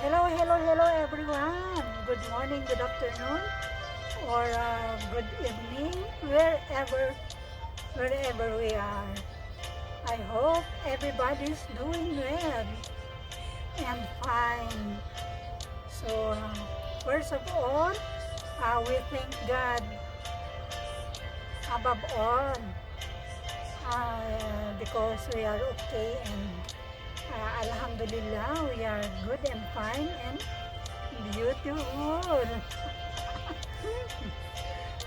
Hello everyone. Good morning, good afternoon, or good evening, wherever we are. I hope everybody's doing well and fine. So, first of all, we thank God above all because we are okay and Alhamdulillah, we are good and fine and beautiful.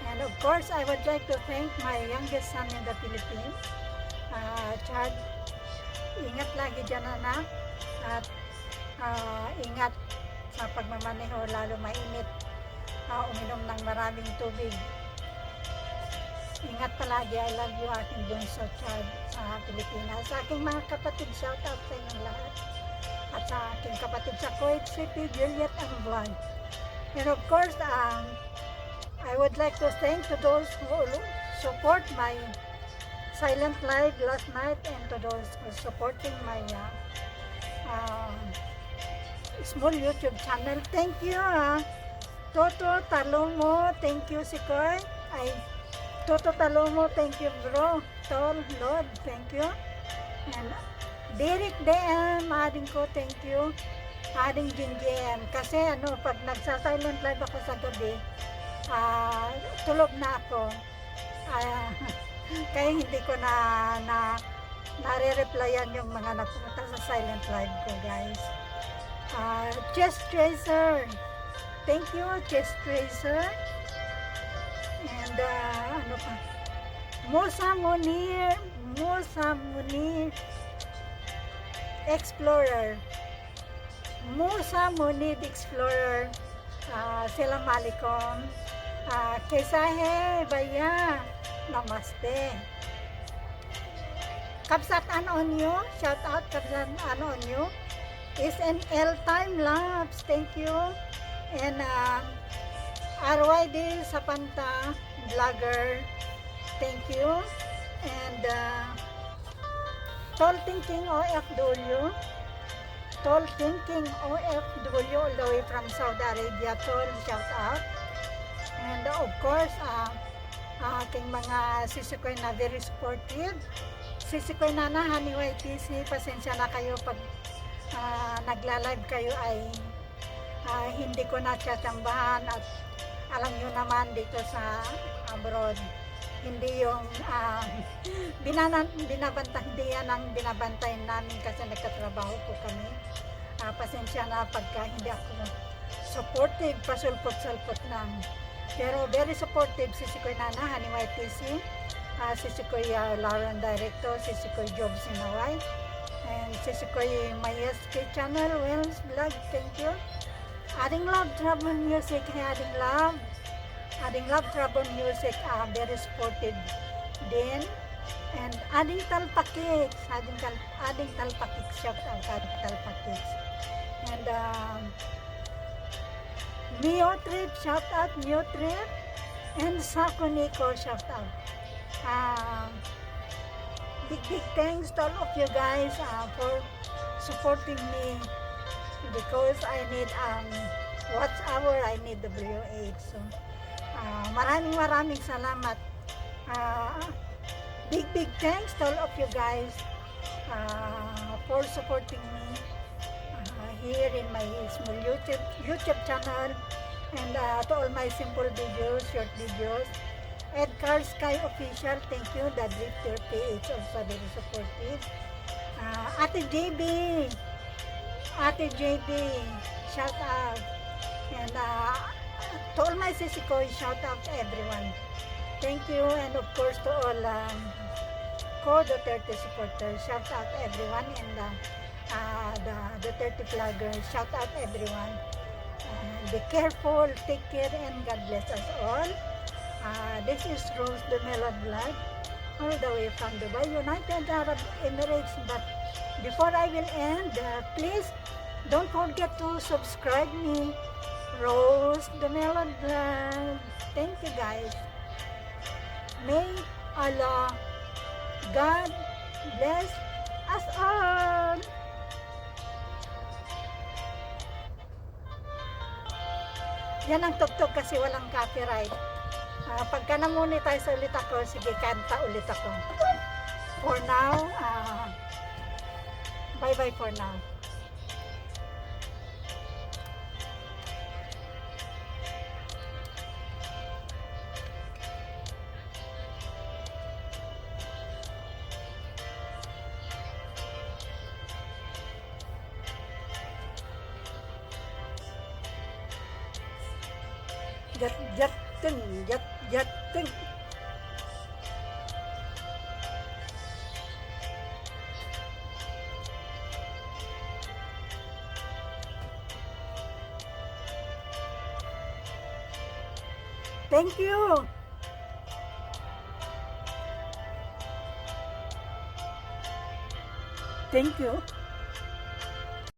And of course, I would like to thank my youngest son in the Philippines. Chad, ingat lagi dyan anak. At ingat sa pagmamaneho, lalo mainit. Uminom ng maraming tubig. Ingat palagi. I love you, aking bunso Chad sa Pilipinas. Sa aking mga kapatid, shout out sa inyong lahat. At sa aking kapatid sa Kuwait City, Juliet and Vlog. And of course, I would like to thank to those who support my silent live last night and to those who supporting my small YouTube channel. Thank you, Toto Talomo. Thank you, Sikoy. Toto Talomo, thank you, bro. Tol, Lord, thank you. And Derek DM, adding ko, thank you. Adding Jinjem. Kasi pag nagsa-silent live ako sa gabi, tulog na ako. Kaya hindi ko nare-replyan yung mga napunta sa silent live ko, guys. Chess Tracer. Thank you, Chess Tracer. And ano pa? Musa Munir Explorer. Musa Munir Explorer. Assalamualaikum. Kesahe Baya. Namaste. Kapsatan on you. Shout out Kapsatan on you. SNL Time Lapse. Thank you. And RYD Sapanta Vlogger. Thank you. And Tall Thinking OFW. Tall Thinking OFW all the way from Saudi Arabia. Tall, shout out. And of course, aking mga sisikoy na very supportive. Sisikoy na Honey YTC, pasensya na kayo pag nagla-live kayo ay hindi ko na tsatambahan at alam nyo naman dito sa abroad hindi yung hindi yan ang binabantayan namin kasi nagkatrabaho po kami. Pasensya na pagka hindi ako supportive, pasulpot-sulpot lang. Pero very supportive si Sikoy Nana, Honey YTC, si Sikoy Lauren Director, si Sikoy Jobs Sinaway, and si Sikoy Mayeski Channel, Wells Vlog, thank you. Adding Love Trouble Music, Adding Love Trouble Music, very supportive din. And Adding Talpakix, Adding Talpakix, shout out Talpakix. And Mio Trip, shout out Mio Trip. And Sakuniko, shout out. Big thanks to all of you guys for supporting me because I need watch hour, I need W8. So maraming salamat. Big thanks to all of you guys for supporting me here in my small YouTube channel and to all my simple videos, short videos. Edgar Sky Official, thank you. The Drifter PH also very supportive. Ate JB, shout out. And to all my sisikoy, shout out to everyone. Thank you. And of course to all co-Duterte supporters, shout out everyone. And the Duterte vloggers, shout out everyone. Be careful, take care, and God bless us all. This is Rose the Melon Vlog, all the way from Dubai, United Arab Emirates. But before I will end, please don't forget to subscribe me, Rose the Melon Vlog. Thank you guys. May Allah, God bless us all. Yan ang tugtog kasi walang copyright. Pagka na-monetize ulit ako, sige, kanta ulit ako. For now, bye-bye for now. Jat. Thank you. Thank you.